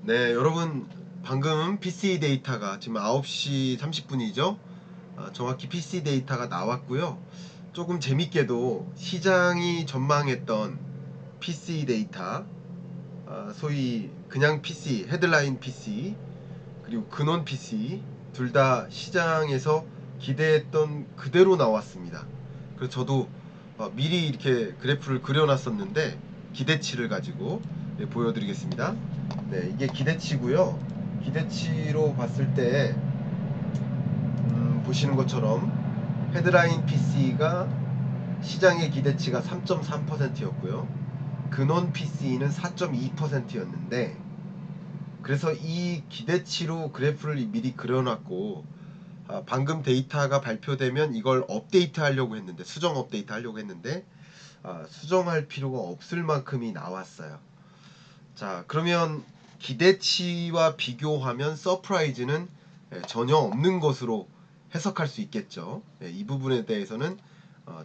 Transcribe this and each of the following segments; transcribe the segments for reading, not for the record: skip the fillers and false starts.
네, 여러분 방금 PC 데이터가 지금 9시 30분이죠. 정확히 PC 데이터가 나왔고요. 조금 재밌게도 시장이 전망했던 PC 데이터, 소위 그냥 PC, 헤드라인 PC, 그리고 근원 PC 둘 다 시장에서 기대했던 그대로 나왔습니다. 그래서 저도 미리 이렇게 그래프를 그려놨었는데 기대치를 가지고 보여드리겠습니다. 네, 이게 기대치고요. 기대치로 봤을 때 보시는 것처럼 헤드라인 PC가 시장의 기대치가 3.3%였고요. 근원 PC는 4.2%였는데 그래서 이 기대치로 그래프를 미리 그려놨고 방금 데이터가 발표되면 이걸 업데이트 하려고 했는데 수정 업데이트 하려고 했는데 수정할 필요가 없을 만큼이 나왔어요. 자, 그러면 기대치와 비교하면 서프라이즈는 전혀 없는 것으로 해석할 수 있겠죠. 이 부분에 대해서는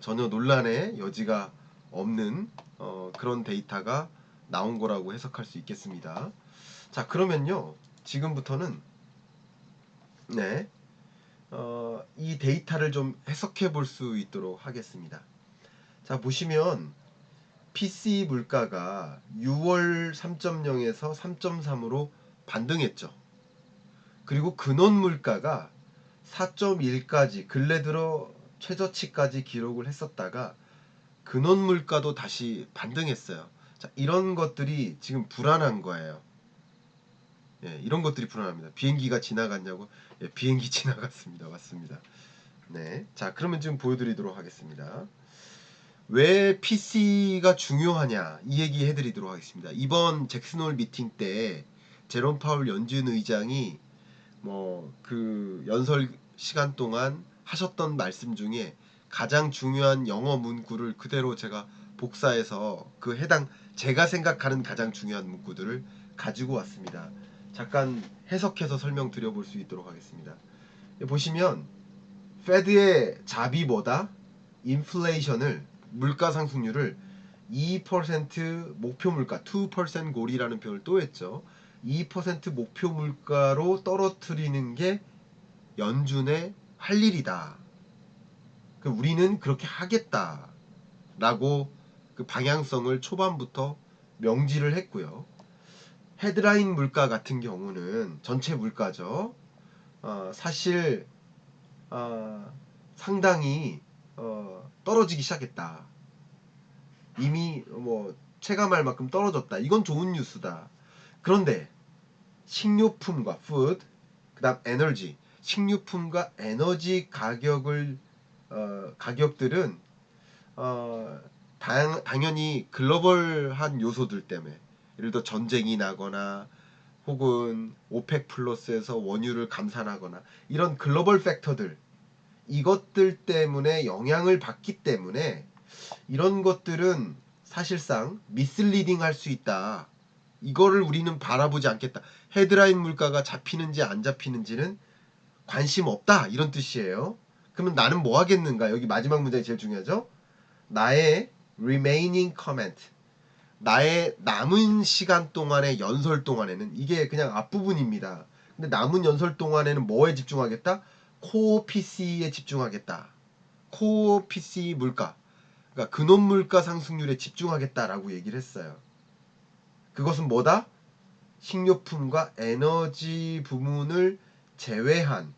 전혀 논란의 여지가 없는 그런 데이터가 나온 거라고 해석할 수 있겠습니다. 자, 그러면요. 지금부터는 네, 이 데이터를 좀 해석해 볼 수 있도록 하겠습니다. 자, 보시면 PC 물가가 6월 3.0에서 3.3으로 반등했죠. 그리고 근원 물가가 4.1까지 근래 들어 최저치까지 기록을 했었다가 근원 물가도 다시 반등했어요. 자, 이런 것들이 지금 불안한 거예요. 예, 이런 것들이 불안합니다. 비행기가 지나갔냐고? 예, 비행기 지나갔습니다. 맞습니다. 네, 자, 그러면 지금 보여드리도록 하겠습니다. 왜 PC가 중요하냐 이 얘기 해드리도록 하겠습니다. 이번 잭슨홀 미팅 때 제롬 파월 연준 의장이 뭐 그 연설 시간 동안 하셨던 말씀 중에 가장 중요한 영어 문구를 그대로 제가 복사해서 그 해당 제가 생각하는 가장 중요한 문구들을 가지고 왔습니다. 잠깐 해석해서 설명드려 볼 수 있도록 하겠습니다. 보시면 페드의 잡이 뭐다? 인플레이션을 물가 상승률을 2% 목표 물가 2% 골이라는 표현을 또 했죠. 2% 목표 물가로 떨어뜨리는 게 연준의 할 일이다. 우리는 그렇게 하겠다라고 그 방향성을 초반부터 명지를 했고요. 헤드라인 물가 같은 경우는 전체 물가죠. 사실 상당히 떨어지기 시작했다. 이미 뭐 체감할 만큼 떨어졌다. 이건 좋은 뉴스다. 그런데 식료품과 food, 그다음 에너지, 식료품과 에너지 가격들은 당연히 글로벌한 요소들 때문에 예를 들어 전쟁이 나거나 혹은 오펙 플러스에서 원유를 감산하거나 이런 글로벌 팩터들 이것들 때문에 영향을 받기 때문에 이런 것들은 사실상 미슬리딩 할 수 있다. 이거를 우리는 바라보지 않겠다. 헤드라인 물가가 잡히는지 안 잡히는지는 관심 없다. 이런 뜻이에요. 그러면 나는 뭐 하겠는가? 여기 마지막 문장이 제일 중요하죠. 나의 remaining comment. 나의 남은 시간 동안의 연설 동안에는 이게 그냥 앞부분입니다. 근데 남은 연설 동안에는 뭐에 집중하겠다? 코어 PC에 집중하겠다. 코어 PC 물가. 그러니까 근원 물가 상승률에 집중하겠다라고 얘기를 했어요. 그것은 뭐다? 식료품과 에너지 부문을 제외한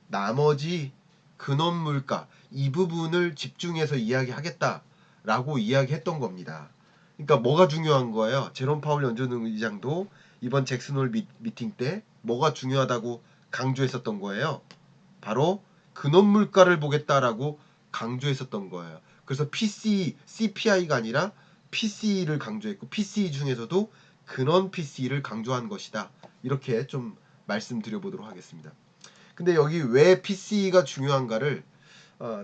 나머지 근원 물가 이 부분을 집중해서 이야기하겠다라고 이야기했던 겁니다. 그러니까 뭐가 중요한 거예요? 제롬 파월 연준 의장도 이번 잭슨홀 미팅 때 뭐가 중요하다고 강조했었던 거예요. 바로 근원 물가를 보겠다라고 강조했었던 거예요. 그래서 CPI가 아니라 PC를 강조했고 PC 중에서도 근원 PC를 강조한 것이다. 이렇게 좀 말씀드려보도록 하겠습니다. 근데 여기 왜 PC가 중요한가를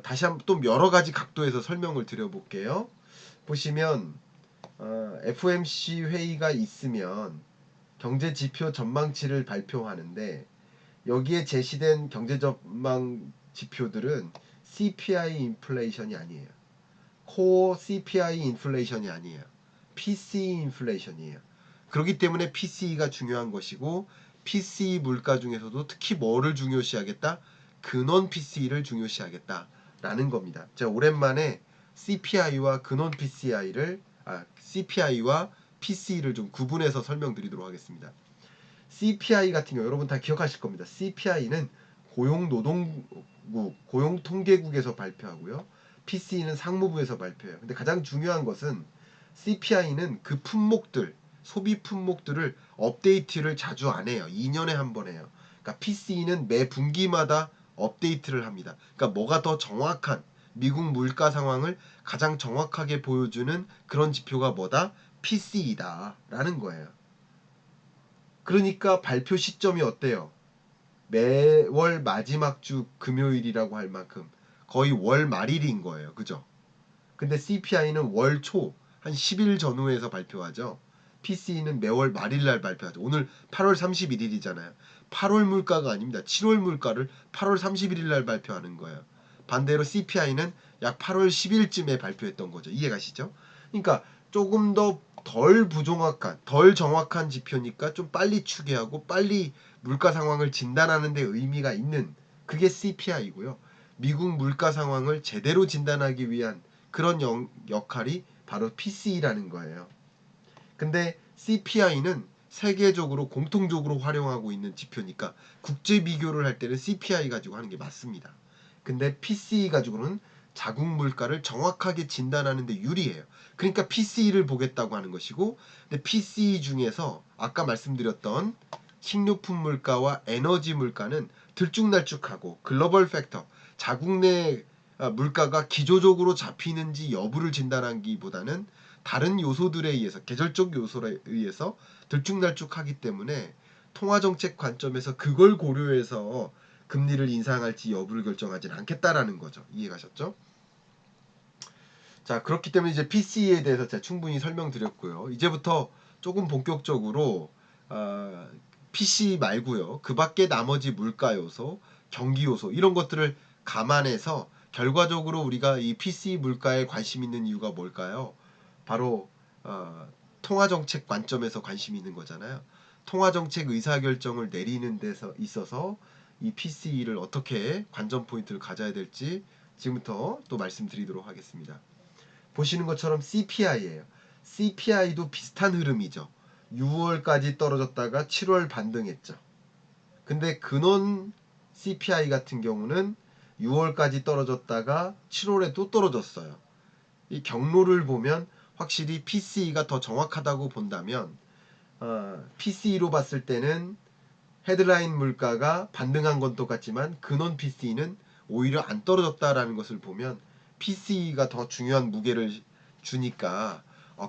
다시 한번 또 여러 가지 각도에서 설명을 드려볼게요. 보시면 FOMC 회의가 있으면 경제 지표 전망치를 발표하는데 여기에 제시된 경제 전망 지표들은 CPI 인플레이션이 아니에요. 코어 CPI 인플레이션이 아니에요. PC 인플레이션이에요. 그렇기 때문에 PCE가 중요한 것이고 PCE 물가 중에서도 특히 뭐를 중요시하겠다? 근원 PCE를 중요시하겠다라는 겁니다. 제가 오랜만에 CPI와 근원 CPI와 PCE를 좀 구분해서 설명드리도록 하겠습니다. CPI 같은 경우 여러분 다 기억하실 겁니다. CPI는 고용통계국에서 발표하고요. PCE는 상무부에서 발표해요. 근데 가장 중요한 것은 CPI는 그 품목들, 소비 품목들을 업데이트를 자주 안 해요. 2년에 한 번 해요. 그러니까 PCE는 매 분기마다 업데이트를 합니다. 그러니까 뭐가 더 정확한 미국 물가 상황을 가장 정확하게 보여주는 그런 지표가 뭐다? PCE다라는 거예요. 그러니까 발표 시점이 어때요? 매월 마지막 주 금요일이라고 할 만큼 거의 월 말일인 거예요. 그죠? 근데 CPI는 월 초, 한 10일 전후에서 발표하죠. PCE는 매월 말일날 발표하죠. 오늘 8월 31일이잖아요. 8월 물가가 아닙니다. 7월 물가를 8월 31일날 발표하는 거예요. 반대로 CPI는 약 8월 10일쯤에 발표했던 거죠. 이해가시죠? 그러니까 조금 더 덜 부정확한, 덜 정확한 지표니까 좀 빨리 추계하고 빨리 물가 상황을 진단하는 데 의미가 있는 그게 CPI고요. 미국 물가 상황을 제대로 진단하기 위한 그런 역할이 바로 PCE라는 거예요. 근데 CPI는 세계적으로 공통적으로 활용하고 있는 지표니까 국제 비교를 할 때는 CPI 가지고 하는 게 맞습니다. 근데 PCE 가지고는 자국 물가를 정확하게 진단하는 데 유리해요. 그러니까 PCE를 보겠다고 하는 것이고, 근데 PCE 중에서 아까 말씀드렸던 식료품 물가와 에너지 물가는 들쭉날쭉하고 글로벌 팩터, 자국 내 물가가 기조적으로 잡히는지 여부를 진단하기보다는 다른 요소들에 의해서, 계절적 요소에 의해서 들쭉날쭉하기 때문에 통화정책 관점에서 그걸 고려해서 금리를 인상할지 여부를 결정하지는 않겠다라는 거죠. 이해가셨죠? 자, 그렇기 때문에 이제 PC에 대해서 제가 충분히 설명드렸고요. 이제부터 조금 본격적으로 PC 말고요. 그 밖에 나머지 물가 요소, 경기 요소 이런 것들을 감안해서 결과적으로 우리가 이 PC 물가에 관심 있는 이유가 뭘까요? 바로 통화정책 관점에서 관심이 있는 거잖아요. 통화정책 의사결정을 내리는 데서 있어서 이 PCE를 어떻게 관전 포인트를 가져야 될지 지금부터 또 말씀드리도록 하겠습니다. 보시는 것처럼 CPI예요. CPI도 비슷한 흐름이죠. 6월까지 떨어졌다가 7월 반등했죠. 근데 근원 CPI 같은 경우는 6월까지 떨어졌다가 7월에 또 떨어졌어요. 이 경로를 보면 확실히 PCE가 더 정확하다고 본다면 PCE로 봤을 때는 헤드라인 물가가 반등한 건 똑같지만 근원 PCE는 오히려 안 떨어졌다라는 것을 보면 PCE가 더 중요한 무게를 주니까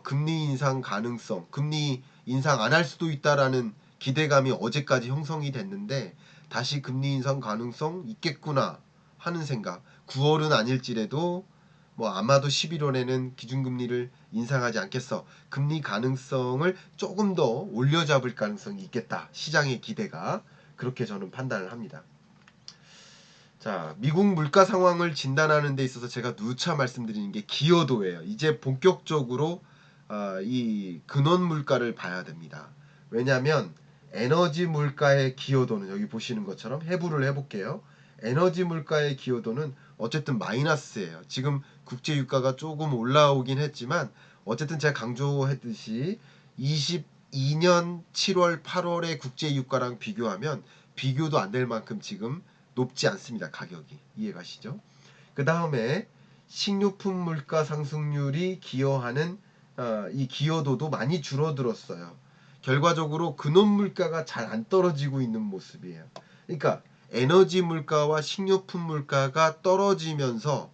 금리 인상 가능성, 금리 인상 안 할 수도 있다라는 기대감이 어제까지 형성이 됐는데 다시 금리 인상 가능성 있겠구나 하는 생각. 9월은 아닐지라도 뭐 아마도 11월에는 기준금리를 인상하지 않겠어. 금리 가능성을 조금 더 올려잡을 가능성이 있겠다. 시장의 기대가. 그렇게 저는 판단을 합니다. 자, 미국 물가 상황을 진단하는 데 있어서 제가 누차 말씀드리는 게 기여도예요. 이제 본격적으로 이 근원 물가를 봐야 됩니다. 왜냐하면 에너지 물가의 기여도는 여기 보시는 것처럼 해부를 해볼게요. 에너지 물가의 기여도는 어쨌든 마이너스예요. 지금 국제 유가가 조금 올라오긴 했지만 어쨌든 제가 강조했듯이 22년 7월 8월의 국제 유가랑 비교하면 비교도 안 될 만큼 지금 높지 않습니다. 가격이. 이해가시죠? 그 다음에 식료품 물가 상승률이 기여하는 이 기여도도 많이 줄어들었어요. 결과적으로 근원 물가가 잘 안 떨어지고 있는 모습이에요. 그러니까 에너지 물가와 식료품 물가가 떨어지면서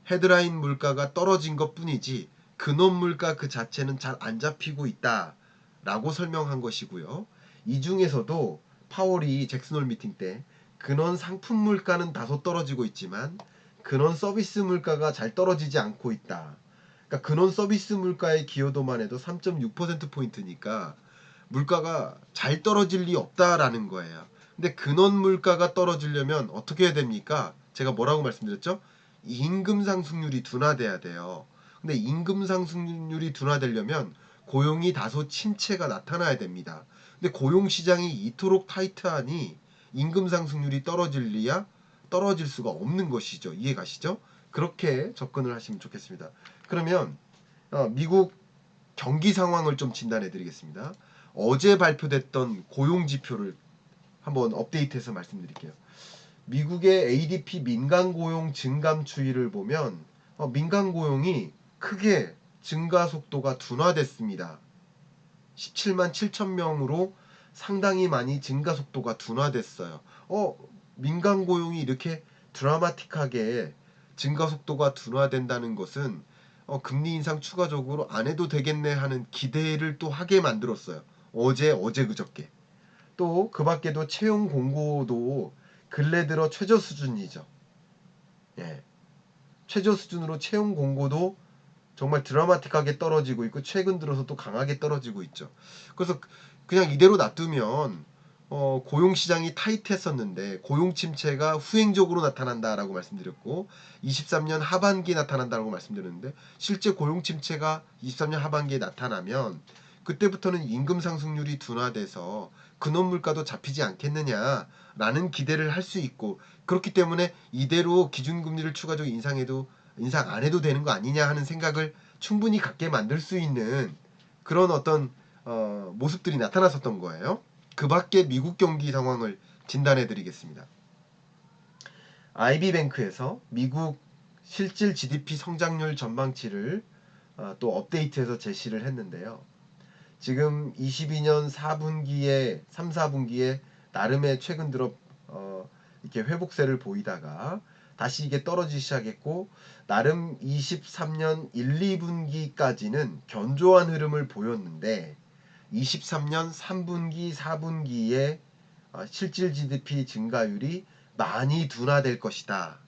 헤드라인 물가가 떨어진 것 뿐이지 근원 물가 그 자체는 잘 안 잡히고 있다라고 설명한 것이고요. 이 중에서도 파월이 잭슨홀 미팅 때 근원 상품 물가는 다소 떨어지고 있지만 근원 서비스 물가가 잘 떨어지지 않고 있다. 그러니까 근원 서비스 물가의 기여도만 해도 3.6%포인트니까 물가가 잘 떨어질 리 없다라는 거예요. 근데 근원 물가가 떨어지려면 어떻게 해야 됩니까? 제가 뭐라고 말씀드렸죠? 임금 상승률이 둔화돼야 돼요. 근데 임금 상승률이 둔화되려면 고용이 다소 침체가 나타나야 됩니다. 근데 고용 시장이 이토록 타이트하니 임금 상승률이 떨어질리야 떨어질 수가 없는 것이죠. 이해가시죠? 그렇게 접근을 하시면 좋겠습니다. 그러면 미국 경기 상황을 좀 진단해 드리겠습니다. 어제 발표됐던 고용 지표를 한번 업데이트해서 말씀드릴게요. 미국의 ADP 민간 고용 증감 추이를 보면 민간 고용이 크게 증가 속도가 둔화됐습니다. 17만 7천 명으로 상당히 많이 증가 속도가 둔화됐어요. 민간 고용이 이렇게 드라마틱하게 증가 속도가 둔화된다는 것은 금리 인상 추가적으로 안 해도 되겠네 하는 기대를 또 하게 만들었어요. 어제 그저께. 또 그 밖에도 채용 공고도 근래 들어 최저 수준이죠. 예. 최저 수준으로 채용 공고도 정말 드라마틱하게 떨어지고 있고 최근 들어서 또 강하게 떨어지고 있죠. 그래서 그냥 이대로 놔두면 고용 시장이 타이트했었는데 고용 침체가 후행적으로 나타난다라고 말씀드렸고 23년 하반기에 나타난다고 말씀드렸는데 실제 고용 침체가 23년 하반기에 나타나면 그때부터는 임금 상승률이 둔화돼서 근원 물가도 잡히지 않겠느냐라는 기대를 할 수 있고 그렇기 때문에 이대로 기준금리를 추가적으로 인상 안 해도 되는 거 아니냐 하는 생각을 충분히 갖게 만들 수 있는 그런 어떤 모습들이 나타났었던 거예요. 그 밖에 미국 경기 상황을 진단해 드리겠습니다. IB뱅크에서 미국 실질 GDP 성장률 전망치를 또 업데이트해서 제시를 했는데요. 지금 22년 4분기에 3, 4분기에 나름의 최근 들어 이렇게 회복세를 보이다가 다시 이게 떨어지기 시작했고 나름 23년 1, 2분기까지는 견조한 흐름을 보였는데 23년 3분기, 4분기에 실질 GDP 증가율이 많이 둔화될 것이다.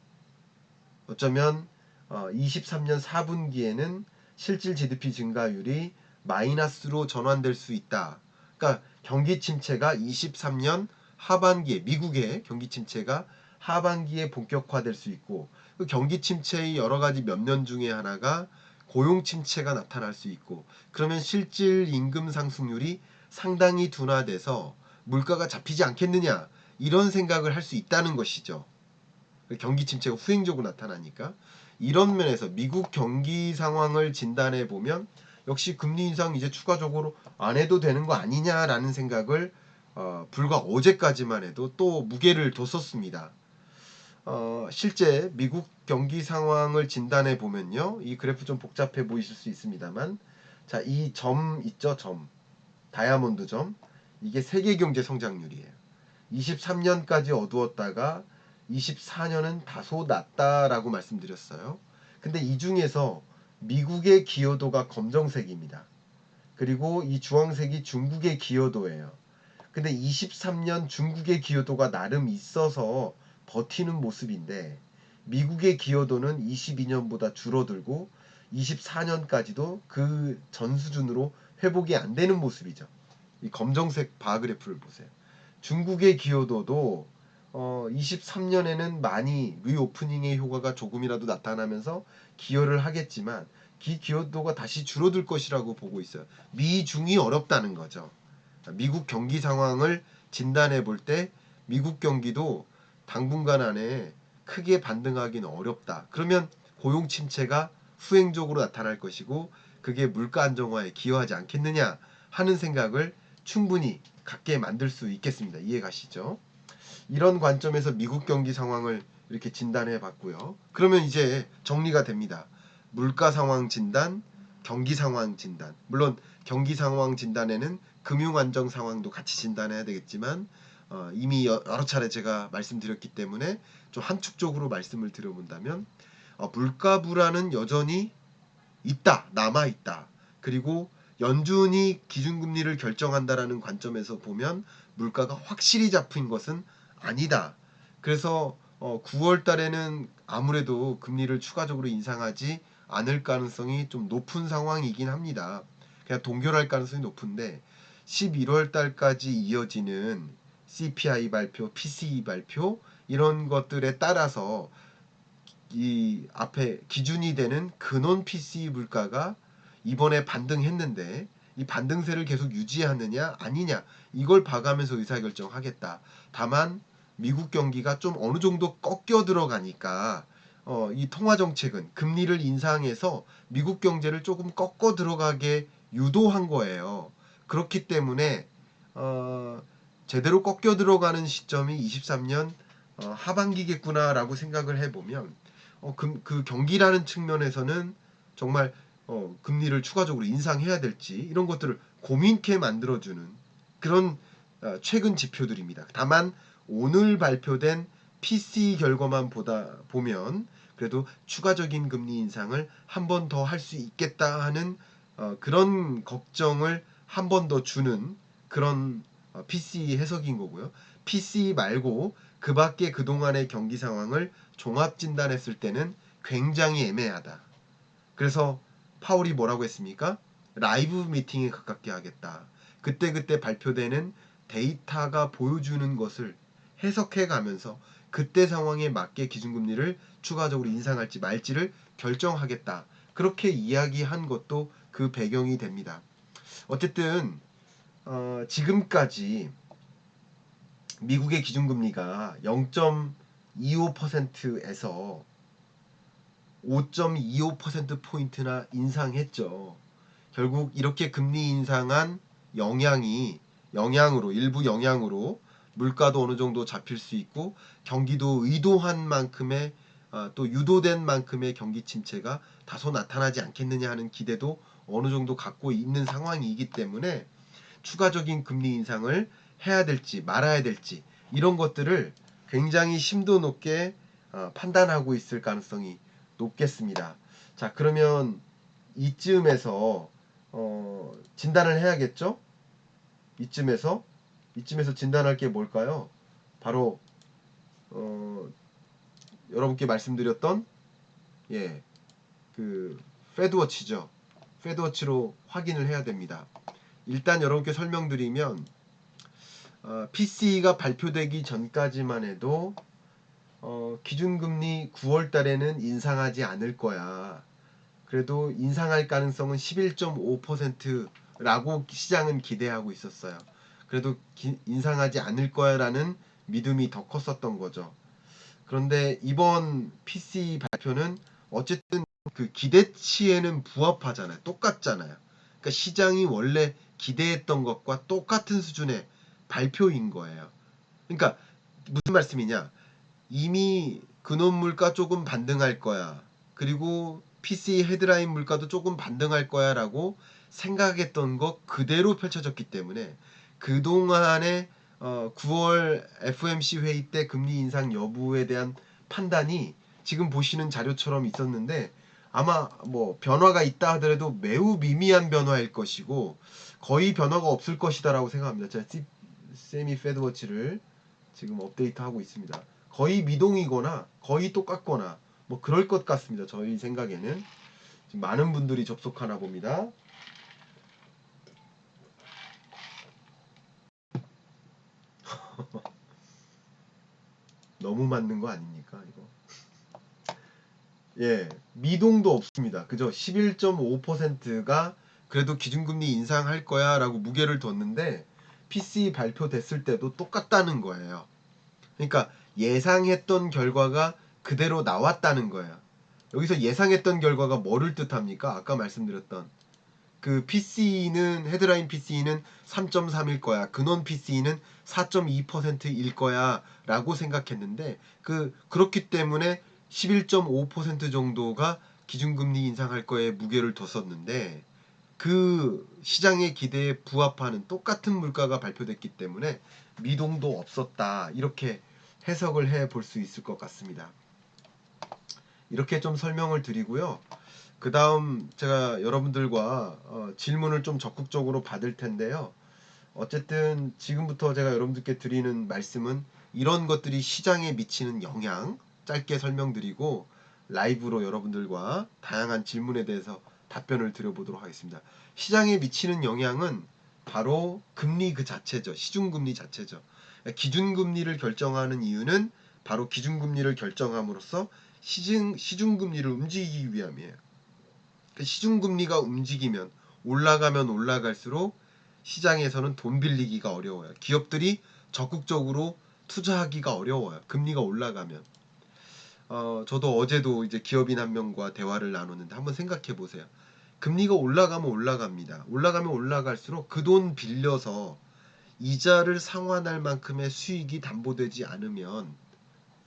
어쩌면 23년 4분기에는 실질 GDP 증가율이 마이너스로 전환될 수 있다. 그러니까 경기 침체가 23년 하반기에 미국의 경기 침체가 하반기에 본격화될 수 있고 그 경기 침체의 여러 가지 면면 중에 하나가 고용 침체가 나타날 수 있고 그러면 실질 임금 상승률이 상당히 둔화돼서 물가가 잡히지 않겠느냐 이런 생각을 할 수 있다는 것이죠. 경기 침체가 후행적으로 나타나니까 이런 면에서 미국 경기 상황을 진단해 보면 역시 금리 인상 이제 추가적으로 안 해도 되는 거 아니냐라는 생각을 불과 어제까지만 해도 또 무게를 뒀었습니다. 실제 미국 경기 상황을 진단해 보면요. 이 그래프 좀 복잡해 보이실 수 있습니다만 자, 이 점 있죠? 점. 다이아몬드 점. 이게 세계 경제 성장률이에요. 23년까지 어두웠다가 24년은 다소 낮다라고 말씀드렸어요. 근데 이 중에서 미국의 기여도가 검정색입니다. 그리고 이 주황색이 중국의 기여도예요. 근데 23년 중국의 기여도가 나름 있어서 버티는 모습인데 미국의 기여도는 22년보다 줄어들고 24년까지도 그 전 수준으로 회복이 안 되는 모습이죠. 이 검정색 바 그래프를 보세요. 중국의 기여도도 23년에는 많이 리오프닝의 효과가 조금이라도 나타나면서 기여를 하겠지만 기여도가 다시 줄어들 것이라고 보고 있어요. 미중이 어렵다는 거죠. 미국 경기 상황을 진단해 볼 때 미국 경기도 당분간 안에 크게 반등하기는 어렵다. 그러면 고용 침체가 후행적으로 나타날 것이고 그게 물가 안정화에 기여하지 않겠느냐 하는 생각을 충분히 갖게 만들 수 있겠습니다. 이해 가시죠? 이런 관점에서 미국 경기 상황을 이렇게 진단해 봤고요. 그러면 이제 정리가 됩니다. 물가 상황 진단, 경기 상황 진단. 물론 경기 상황 진단에는 금융 안정 상황도 같이 진단해야 되겠지만 이미 여러 차례 제가 말씀드렸기 때문에 좀 한축적으로 말씀을 드려본다면 물가 불안은 여전히 있다, 남아 있다. 그리고 연준이 기준금리를 결정한다라는 관점에서 보면 물가가 확실히 잡힌 것은 아니다. 그래서 9월 달에는 아무래도 금리를 추가적으로 인상하지 않을 가능성이 좀 높은 상황이긴 합니다. 그냥 동결할 가능성이 높은데 11월 달까지 이어지는 CPI 발표, PCE 발표 이런 것들에 따라서 이 앞에 기준이 되는 근원 PCE 물가가 이번에 반등했는데 이 반등세를 계속 유지하느냐 아니냐 이걸 봐가면서 의사결정하겠다. 다만 미국 경기가 좀 어느 정도 꺾여 들어가니까 이 통화 정책은 금리를 인상해서 미국 경제를 조금 꺾어 들어가게 유도한 거예요. 그렇기 때문에 제대로 꺾여 들어가는 시점이 23년 하반기겠구나라고 생각을 해보면 그 경기라는 측면에서는 정말 금리를 추가적으로 인상해야 될지 이런 것들을 고민케 만들어주는 그런 최근 지표들입니다. 다만 오늘 발표된 PCE 결과만 보면 그래도 추가적인 금리 인상을 한 번 더 할 수 있겠다 하는 그런 걱정을 한 번 더 주는 그런 PCE 해석인 거고요. PCE 말고 그 밖에 그동안의 경기 상황을 종합 진단했을 때는 굉장히 애매하다. 그래서 파월이 뭐라고 했습니까? 라이브 미팅에 가깝게 하겠다. 그때그때 발표되는 데이터가 보여주는 것을 해석해 가면서 그때 상황에 맞게 기준금리를 추가적으로 인상할지 말지를 결정하겠다. 그렇게 이야기한 것도 그 배경이 됩니다. 어쨌든 지금까지 미국의 기준금리가 0.25%에서 5.25%포인트나 인상했죠. 결국 이렇게 금리 인상한 일부 영향으로 물가도 어느 정도 잡힐 수 있고 경기도 의도한 만큼의 또 유도된 만큼의 경기 침체가 다소 나타나지 않겠느냐 하는 기대도 어느 정도 갖고 있는 상황이기 때문에 추가적인 금리 인상을 해야 될지 말아야 될지 이런 것들을 굉장히 심도 높게 판단하고 있을 가능성이 높겠습니다. 자, 그러면 이쯤에서 진단을 해야겠죠? 이쯤에서 진단할 게 뭘까요? 바로 여러분께 말씀드렸던 그 페드워치죠. 페드워치로 확인을 해야 됩니다. 일단 여러분께 설명드리면 PCE가 발표되기 전까지만 해도 기준금리 9월 달에는 인상하지 않을 거야. 그래도 인상할 가능성은 11.5%라고 시장은 기대하고 있었어요. 그래도 인상하지 않을 거야라는 믿음이 더 컸었던 거죠. 그런데 이번 PCE 발표는 어쨌든 그 기대치에는 부합하잖아요. 똑같잖아요. 그러니까 시장이 원래 기대했던 것과 똑같은 수준의 발표인 거예요. 그러니까 무슨 말씀이냐? 이미 근원 물가 조금 반등할 거야. 그리고 PC 헤드라인 물가도 조금 반등할 거야 라고 생각했던 것 그대로 펼쳐졌기 때문에 그동안의 9월 FOMC 회의 때 금리 인상 여부에 대한 판단이 지금 보시는 자료처럼 있었는데 아마 뭐 변화가 있다 하더라도 매우 미미한 변화일 것이고 거의 변화가 없을 것이다라고 생각합니다. 제가 세미 페드워치를 지금 업데이트하고 있습니다. 거의 미동이거나 거의 똑같거나 뭐 그럴 것 같습니다. 저희 생각에는 지금 많은 분들이 접속하나 봅니다. 너무 맞는 거 아닙니까 이거? 미동도 없습니다. 그죠? 11.5%가 그래도 기준금리 인상할 거야 라고 무게를 뒀는데 PC 발표됐을 때도 똑같다는 거예요. 그러니까 예상했던 결과가 그대로 나왔다는 거예요. 여기서 예상했던 결과가 뭐를 뜻합니까? 아까 말씀드렸던 그 PC는 헤드라인 PC는 3.3일 거야. 근원 PC는 4.2%일 거야라고 생각했는데 그렇기 때문에 11.5% 정도가 기준금리 인상할 거에 무게를 뒀었는데 그 시장의 기대에 부합하는 똑같은 물가가 발표됐기 때문에 미동도 없었다. 이렇게 해석을 해 볼 수 있을 것 같습니다. 이렇게 좀 설명을 드리고요. 그 다음 제가 여러분들과 질문을 좀 적극적으로 받을 텐데요. 어쨌든 지금부터 제가 여러분들께 드리는 말씀은 이런 것들이 시장에 미치는 영향 짧게 설명드리고 라이브로 여러분들과 다양한 질문에 대해서 답변을 드려보도록 하겠습니다. 시장에 미치는 영향은 바로 금리 그 자체죠. 시중금리 자체죠. 기준금리를 결정하는 이유는 바로 기준금리를 결정함으로써 시중금리를 움직이기 위함이에요. 시중금리가 움직이면 올라가면 올라갈수록 시장에서는 돈 빌리기가 어려워요. 기업들이 적극적으로 투자하기가 어려워요. 금리가 올라가면. 저도 어제도 이제 기업인 한 명과 대화를 나눴는데 한번 생각해 보세요. 금리가 올라가면 올라갑니다. 올라가면 올라갈수록 그 돈 빌려서 이자를 상환할 만큼의 수익이 담보되지 않으면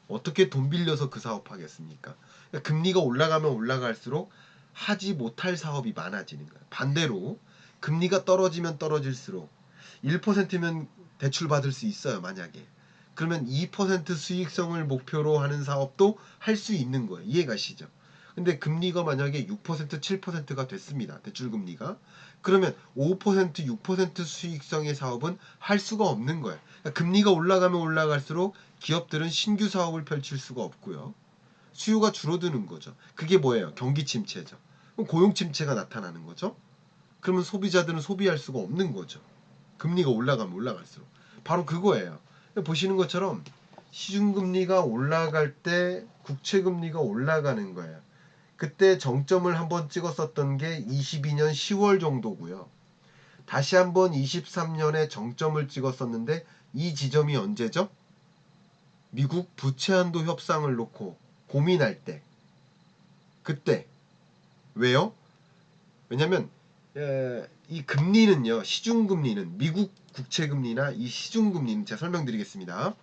어떻게 돈 빌려서 그 사업하겠습니까? 그러니까 금리가 올라가면 올라갈수록 하지 못할 사업이 많아지는 거예요. 반대로 금리가 떨어지면 떨어질수록 1%면 대출 받을 수 있어요. 만약에. 그러면 2% 수익성을 목표로 하는 사업도 할 수 있는 거예요. 이해가시죠? 근데 금리가 만약에 6%, 7%가 됐습니다. 대출금리가. 그러면 5%, 6% 수익성의 사업은 할 수가 없는 거예요. 그러니까 금리가 올라가면 올라갈수록 기업들은 신규 사업을 펼칠 수가 없고요. 수요가 줄어드는 거죠. 그게 뭐예요? 경기 침체죠. 그럼 고용 침체가 나타나는 거죠. 그러면 소비자들은 소비할 수가 없는 거죠. 금리가 올라가면 올라갈수록. 바로 그거예요. 보시는 것처럼 시중금리가 올라갈 때 국채금리가 올라가는 거예요. 그때 정점을 한번 찍었었던 게 22년 10월 정도고요. 다시 한번 23년에 정점을 찍었었는데 이 지점이 언제죠? 미국 부채 한도 협상을 놓고 고민할 때. 그때. 왜요? 왜냐면 이 금리는요. 시중금리는 미국 국채금리나 이 시중금리는 제가 설명드리겠습니다.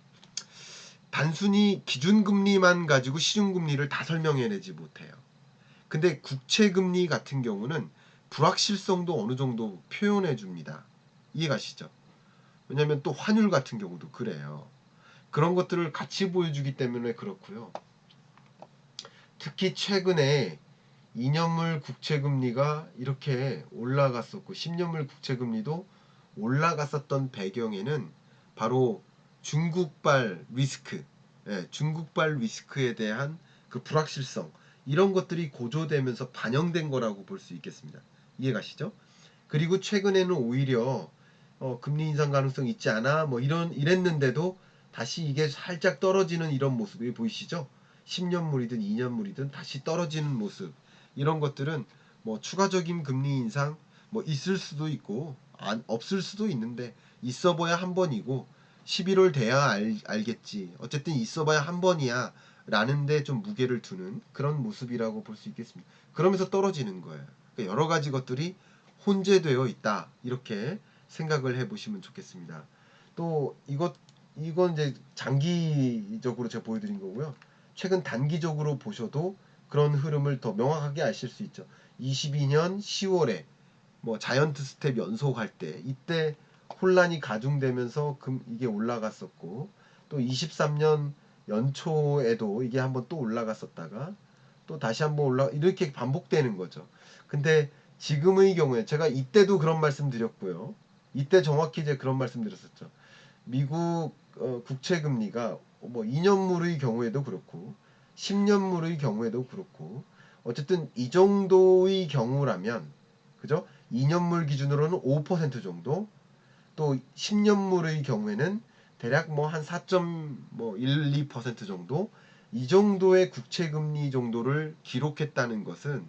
단순히 기준금리만 가지고 시중금리를 다 설명해내지 못해요. 근데 국채금리 같은 경우는 불확실성도 어느 정도 표현해 줍니다. 이해가시죠? 왜냐면 또 환율 같은 경우도 그래요. 그런 것들을 같이 보여주기 때문에 그렇고요. 특히 최근에 2년물 국채금리가 이렇게 올라갔었고 10년물 국채금리도 올라갔었던 배경에는 바로 중국발 리스크, 중국발 리스크에 대한 그 불확실성 이런 것들이 고조되면서 반영된 거라고 볼 수 있겠습니다. 이해가시죠? 그리고 최근에는 오히려 금리 인상 가능성 있지 않아 뭐 이랬는데도 다시 이게 살짝 떨어지는 이런 모습이 보이시죠? 10년물이든 2년물이든 다시 떨어지는 모습 이런 것들은 뭐 추가적인 금리 인상 뭐 있을 수도 있고 없을 수도 있는데 있어봐야 한 번이고 11월 돼야 알겠지. 어쨌든 있어봐야 한 번이야 라는데 좀 무게를 두는 그런 모습이라고 볼 수 있겠습니다. 그러면서 떨어지는 거예요. 그러니까 여러 가지 것들이 혼재되어 있다 이렇게 생각을 해보시면 좋겠습니다. 또 이건 이제 장기적으로 제가 보여드린 거고요. 최근 단기적으로 보셔도 그런 흐름을 더 명확하게 아실 수 있죠. 22년 10월에 뭐 자이언트 스텝 연속할 때 이때 혼란이 가중되면서 이게 올라갔었고 또 23년 연초에도 이게 한번 또 올라갔었다가 또 다시 한번 이렇게 반복되는 거죠. 근데 지금의 경우에 제가 이때도 그런 말씀 드렸고요. 이때 정확히 이제 그런 말씀 드렸었죠. 미국 국채 금리가 뭐 2년물의 경우에도 그렇고 10년물의 경우에도 그렇고 어쨌든 이 정도의 경우라면 그죠? 2년물 기준으로는 5% 정도 또 10년물의 경우에는 대략 뭐 한 4.1, 2% 정도 이 정도의 국채 금리 정도를 기록했다는 것은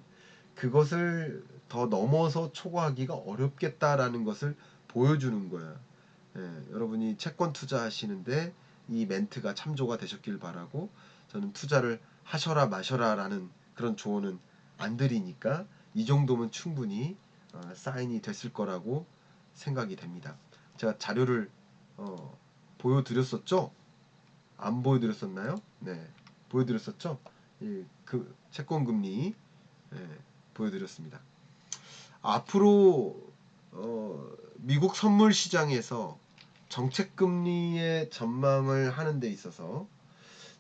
그것을 더 넘어서 초과하기가 어렵겠다라는 것을 보여주는 거야. 여러분이 채권 투자하시는데 이 멘트가 참조가 되셨길 바라고 저는 투자를 하셔라 마셔라라는 그런 조언은 안 드리니까 이 정도면 충분히 사인이 됐을 거라고 생각이 됩니다. 제가 자료를 보여드렸었죠? 안 보여드렸었나요? 네, 보여드렸었죠? 그 채권 금리 보여드렸습니다. 앞으로 미국 선물 시장에서 정책 금리의 전망을 하는 데 있어서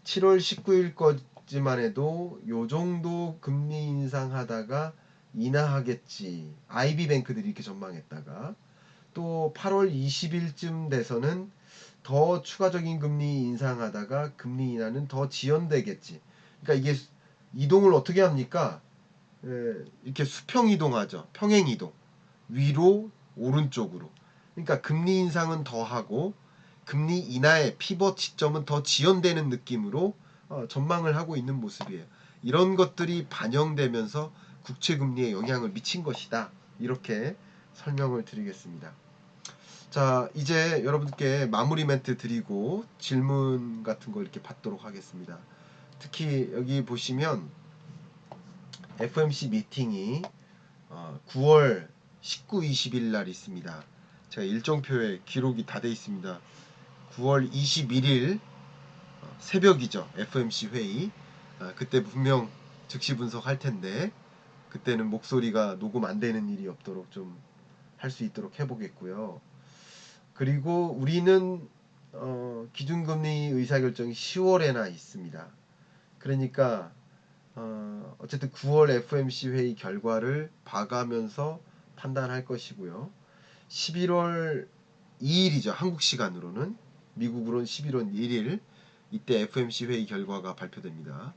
7월 19일까지만 해도 요 정도 금리 인상하다가 인하하겠지. IB뱅크들이 이렇게 전망했다가 또 8월 20일쯤 돼서는 더 추가적인 금리 인상하다가 금리 인하는 더 지연되겠지. 그러니까 이게 이동을 어떻게 합니까? 이렇게 수평 이동하죠. 평행 이동. 위로 오른쪽으로. 그러니까 금리 인상은 더 하고 금리 인하의 피벗 시점은 더 지연되는 느낌으로 전망을 하고 있는 모습이에요. 이런 것들이 반영되면서 국채 금리에 영향을 미친 것이다. 이렇게 설명을 드리겠습니다. 자, 이제 여러분께 마무리 멘트 드리고 질문 같은 거 이렇게 받도록 하겠습니다. 특히 여기 보시면 FOMC 미팅이 9월 19, 20일 날 있습니다. 제가 일정표에 기록이 다 돼 있습니다. 9월 21일 새벽이죠. FOMC 회의. 그때 분명 즉시 분석할 텐데 그때는 목소리가 녹음 안 되는 일이 없도록 좀 할 수 있도록 해보겠고요. 그리고 우리는 기준금리 의사결정이 10월에나 있습니다. 그러니까 어쨌든 9월 FOMC 회의 결과를 봐가면서 판단할 것이고요. 11월 2일이죠. 한국 시간으로는. 미국으로는 11월 1일 이때 FOMC 회의 결과가 발표됩니다.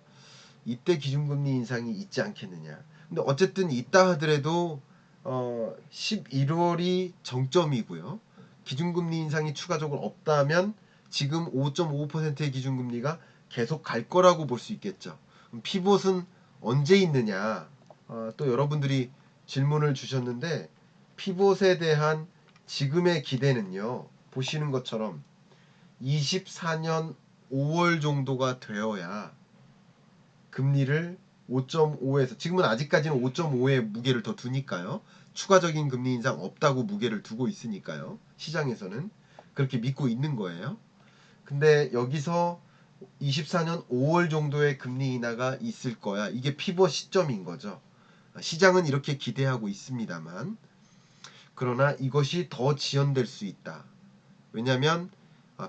이때 기준금리 인상이 있지 않겠느냐. 근데 어쨌든 있다 하더라도 11월이 정점이고요. 기준금리 인상이 추가적으로 없다면 지금 5.5%의 기준금리가 계속 갈 거라고 볼 수 있겠죠. 그럼 피봇은 언제 있느냐? 또 여러분들이 질문을 주셨는데 피봇에 대한 지금의 기대는요. 보시는 것처럼 24년 5월 정도가 되어야 금리를 5.5에서 지금은 아직까지는 5.5에 무게를 더 두니까요. 추가적인 금리 인상 없다고 무게를 두고 있으니까요. 시장에서는 그렇게 믿고 있는 거예요. 근데 여기서 24년 5월 정도의 금리 인하가 있을 거야. 이게 피벗 시점인 거죠. 시장은 이렇게 기대하고 있습니다만 그러나 이것이 더 지연될 수 있다. 왜냐하면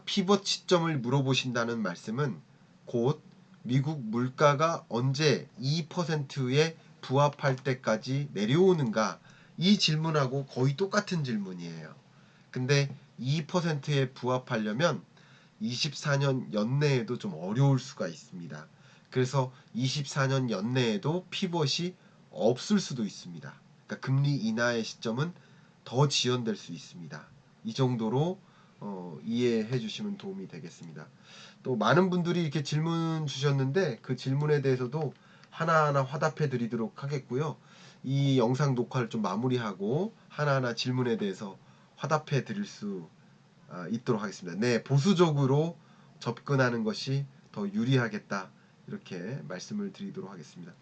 피벗 시점을 물어보신다는 말씀은 곧 미국 물가가 언제 2%에 부합할 때까지 내려오는가 이 질문하고 거의 똑같은 질문이에요. 근데 2%에 부합하려면 24년 연내에도 좀 어려울 수가 있습니다. 그래서 24년 연내에도 피벗이 없을 수도 있습니다. 그러니까 금리 인하의 시점은 더 지연될 수 있습니다. 이 정도로 이해해 주시면 도움이 되겠습니다. 또 많은 분들이 이렇게 질문 주셨는데 그 질문에 대해서도 하나하나 화답해 드리도록 하겠고요. 이 영상 녹화를 좀 마무리하고 하나하나 질문에 대해서 화답해 드릴 수 있도록 하겠습니다. 네, 보수적으로 접근하는 것이 더 유리하겠다. 이렇게 말씀을 드리도록 하겠습니다.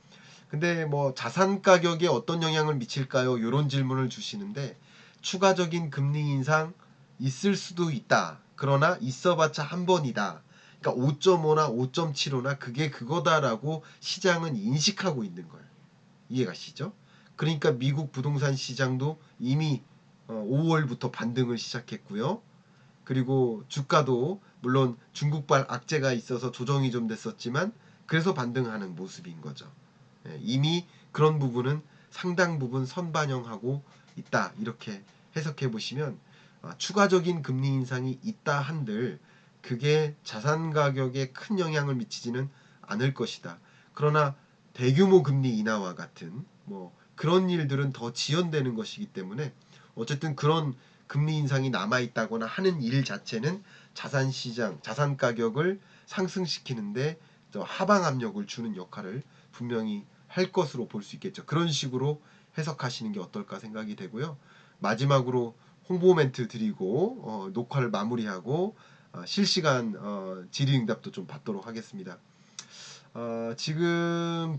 근데 뭐 자산 가격에 어떤 영향을 미칠까요? 이런 질문을 주시는데 추가적인 금리 인상 있을 수도 있다. 그러나 있어봤자 한 번이다. 그러니까 5.5나 5.75나 그게 그거다라고 시장은 인식하고 있는 거예요. 이해가시죠? 그러니까 미국 부동산 시장도 이미 5월부터 반등을 시작했고요. 그리고 주가도 물론 중국발 악재가 있어서 조정이 좀 됐었지만 그래서 반등하는 모습인 거죠. 이미 그런 부분은 상당 부분 선반영하고 있다. 이렇게 해석해 보시면 추가적인 금리 인상이 있다 한들 그게 자산 가격에 큰 영향을 미치지는 않을 것이다. 그러나 대규모 금리 인하와 같은 뭐 그런 일들은 더 지연되는 것이기 때문에 어쨌든 그런 금리 인상이 남아 있다거나 하는 일 자체는 자산 시장, 자산 가격을 상승시키는데 하방 압력을 주는 역할을 분명히 할 것으로 볼 수 있겠죠. 그런 식으로 해석하시는 게 어떨까 생각이 되고요. 마지막으로 홍보 멘트 드리고 녹화를 마무리하고 실시간 질의응답도 좀 받도록 하겠습니다. 지금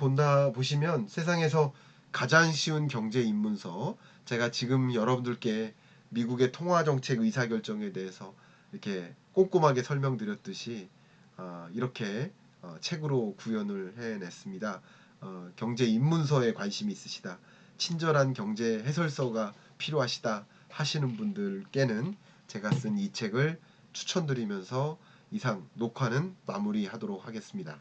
보시면 세상에서 가장 쉬운 경제 입문서 제가 지금 여러분들께 미국의 통화정책 의사결정에 대해서 이렇게 꼼꼼하게 설명드렸듯이 이렇게 책으로 구현을 해냈습니다. 경제 입문서에 관심이 있으시다. 친절한 경제 해설서가 필요하시다 하시는 분들께는 제가 쓴 이 책을 추천드리면서 이상 녹화는 마무리하도록 하겠습니다.